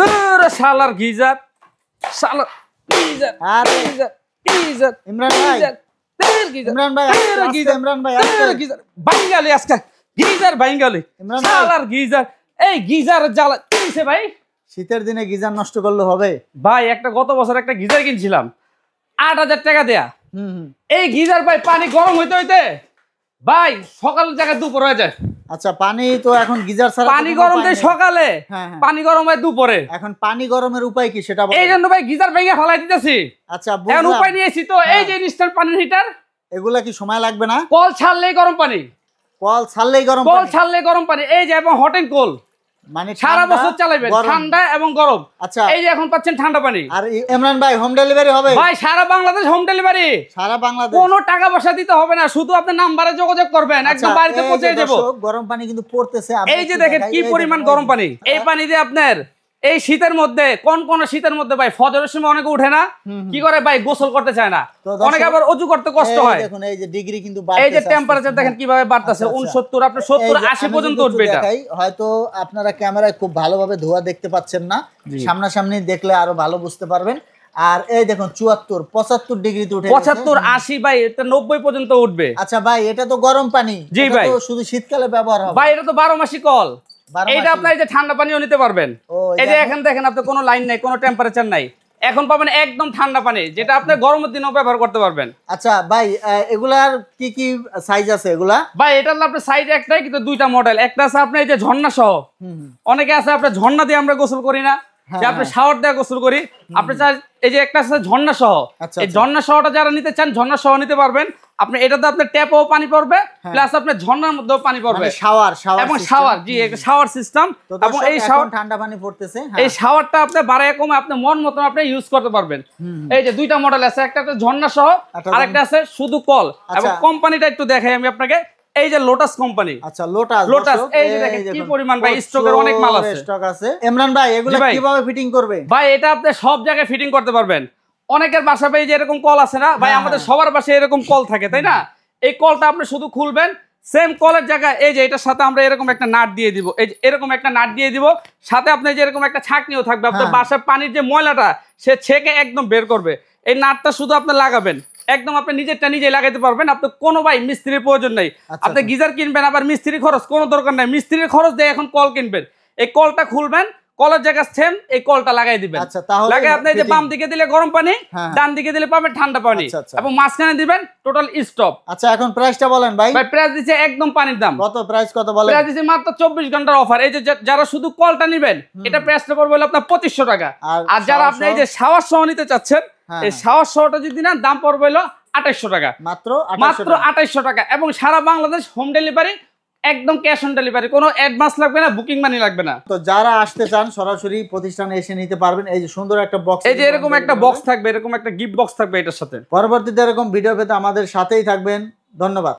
তোর শালার গিজার শালার গিজার আরে গিজার ইমরান ভাই তোর গিজার ইমরান ভাই ইমরান ভাই তোর গিজার বাঙ্গালি আজকে গিজার বাঙ্গালি ইমরান ভাই শালার গিজার এই গিজার জ্বালা কিনছে ভাই শীতের দিনে গিজার নষ্ট করলে হবে ভাই একটা গত বছর একটা গিজার কিনছিলাম ৮,০০০ টাকা দেয়া এই গিজার ভাই পানি গরম হইতে হইতে ভাই সকাল জায়গায় দুপুর হয়ে যায় আচ্ছা পানি তো এখন গিজার ছাড়া পানি গরম দেয় সকালে হ্যাঁ পানি গরম হয় দুপুরে এখন পানি গরমের উপায় কি সেটা বলেন এই জন্য ভাই গিজার ভেঙে ফেলাই দিতেছি আচ্ছা এখন বুঝলাম উপায় নিয়েছি তো এই যে ইনস্ট্যান্ট পানির হিটার এগুলা কি সময় লাগবে না কল ছাড়লেই গরম পানি কল ছাড়লেই গরম কল পানি ছাড়লেই গরম পানি এই যে এবং হট এন্ড কোল্ড মানে সারা বছর চালাবেন ঠান্ডা এবং গরম আচ্ছা এই যে এখন পাচ্ছেন ঠান্ডা পানি আর ইমরান ভাই হোম ডেলিভারি হবে ভাই সারা বাংলাদেশ হোম ডেলিভারি সারা বাংলাদেশ কোনো টাকা পয়সা দিতে হবে না শুধু আপনি নাম্বারে যোগাযোগ করবেন একদম বাড়িতে পৌঁছে দেব গরম পানি কিন্তু পড়তেছে এই যে দেখেন কি পরিমাণ গরম পানি এই পানি দিয়ে আপনার এই শীতের মধ্যে কোন শীতের মধ্যে ভাই ফজরের সময় অনেকে উঠে না কি করে ভাই গোসল করতে চায় না অনেকে আবার অজু করতে কষ্ট হয় দেখুন এই যে ডিগ্রি কিন্তু এই যে টেম্পারেচার দেখেন কিভাবে বাড়তেছে 69 আপনি 70 80 পর্যন্ত উঠবে এটা হয়তো আপনারা ক্যামেরায় খুব ভালোভাবে ধোয়া দেখতে পাচ্ছেন না সামনাসামনি দেখলে আরো ভালো বুঝতে পারবেন আর এই দেখুন 74 75 ডিগ্রিতে উঠে 75 80 ভাই এটা 90 পর্যন্ত উঠবে আচ্ছা ভাই এটা তো গরম পানি জি ভাই তো শুধু শীতকালে ব্যবহার হবে ভাই এটা তো 12 মাসি কল এইটা আপনি এই যে ঠান্ডা পানিও নিতে পারবেন এই যে এখন দেখেন আপনি কোনো লাইন নাই কোনো টেম্পারেচার নাই এখন পাবেন একদম ঠান্ডা পানি যেটা আপনি গরমের দিনেও ব্যবহার করতে পারবেন আচ্ছা ভাই এগুলার কি কি সাইজ আছে এগুলা ভাই এটা হলো আপনার সাইজ একটাই কিন্তু দুইটা মডেল একটা আছে আপনি এই যে ঝর্ণা সহ অনেকে আছে আপনার ঝর্ণা দিয়ে আমরা গোসল করি না যে আপনি শাওয়ার দিয়ে গোসল করি আপনি চান এই যে একটা আছে ঝর্ণা সহ এই ঝর্ণা সহটা যারা নিতে চান ঝর্ণা সহ নিতে পারবেন আপনি এটাতে আপনার ট্যাপও পানি পড়বে প্লাস আপনার ঝর্ণার মধ্যেও পানি পড়বে মানে শাওয়ার এবং শাওয়ার জি একটা শাওয়ার সিস্টেম এবং এই শাওয়ার ঠান্ডা পানি পড়তেছে এই শাওয়ারটা আপনি বাড়ায় কমে আপনি মন মতন আপনি ইউজ করতে পারবেন এই যে দুইটা মডেল আছে একটা ঝর্ণা সহ আরেকটা আছে শুধু কল এবং কোম্পানিটা একটু দেখাই আমি আপনাকে এই যে লোটাস কোম্পানি আচ্ছা লোটাস এই যে দেখেন কি পরিমাণ ভাই স্টকের অনেক মাল আছে স্টক আছে ইমরান ভাই এগুলো কিভাবে ফিটিং করবে ভাই এটা আপনি সব জায়গায় ফিটিং করতে পারবেন অনেকের বাসায় ভাই যে এরকম কল আছে না ভাই আমাদের সবার বাসায় এরকম কল থাকে তাই না এই কলটা আপনি শুধু খুলবেন সেম কলের জায়গায় এই যে এটার সাথে আমরা এরকম একটা নাট দিয়ে দিব এই যে এরকম একটা নাট দিয়ে দিব সাথে আপনি যে এরকম একটা ছাঁকনিও থাকবে আপনার বাসার পানির যে ময়লাটা সে ছেঁকে একদম বের করবে এই নাটটা শুধু আপনি লাগাবেন একদম আপনি নিজেরটা নিজে লাগাইতে পারবেন আপনি কোনো ভাই মিস্ত্রির প্রয়োজন নেই আপনি গিজার কিনবেন আবার মিস্ত্রি খরচ কোনো দরকার নাই মিস্ত্রির খরচ দিয়ে এখন কল কিনবেন এই কলটা খুলবেন কলের জায়গা সেম এই কলটা লাগাই দিবেন লাগাই আপনি যে বাম দিকে দিলে গরম পানি ডান দিকে দিলে পাবেন ঠান্ডা পানি এবং মাঝখানে দিবেন টোটাল স্টপ আচ্ছা এখন প্রাইসটা বলেন ভাই ভাই প্রাইস দিছে একদম পানির দাম কত প্রাইস কত বলেন প্রাইস দিছে মাত্র 24 ঘন্টার অফার এই যে যারা শুধু কলটা নেবেন এটা প্রাইসটা পড়বে হলো আপনার 2500 টাকা আর যারা আপনি এই যে শাওয়ার সহ নিতে চাচ্ছেন এই শাওয়ার সহটা যদি নেন দাম পড়বে হলো 2800 টাকা মাত্র 2800 টাকা এবং সারা বাংলাদেশ হোম ডেলিভারি একদম ক্যাশ অন ডেলিভারি কোনো অ্যাডভান্স লাগবে না বুকিং মানি লাগবে না তো যারা আসতে চান সরাসরি প্রতিষ্ঠানে এসে নিতে পারবেন এই যে সুন্দর একটা বক্স এই যে এরকম একটা বক্স থাকবে এরকম একটা গিফট বক্স থাকবে এটার সাথে পরবর্তীতে এরকম ভিডিও পেতে আমাদের সাথেই থাকবেন ধন্যবাদ।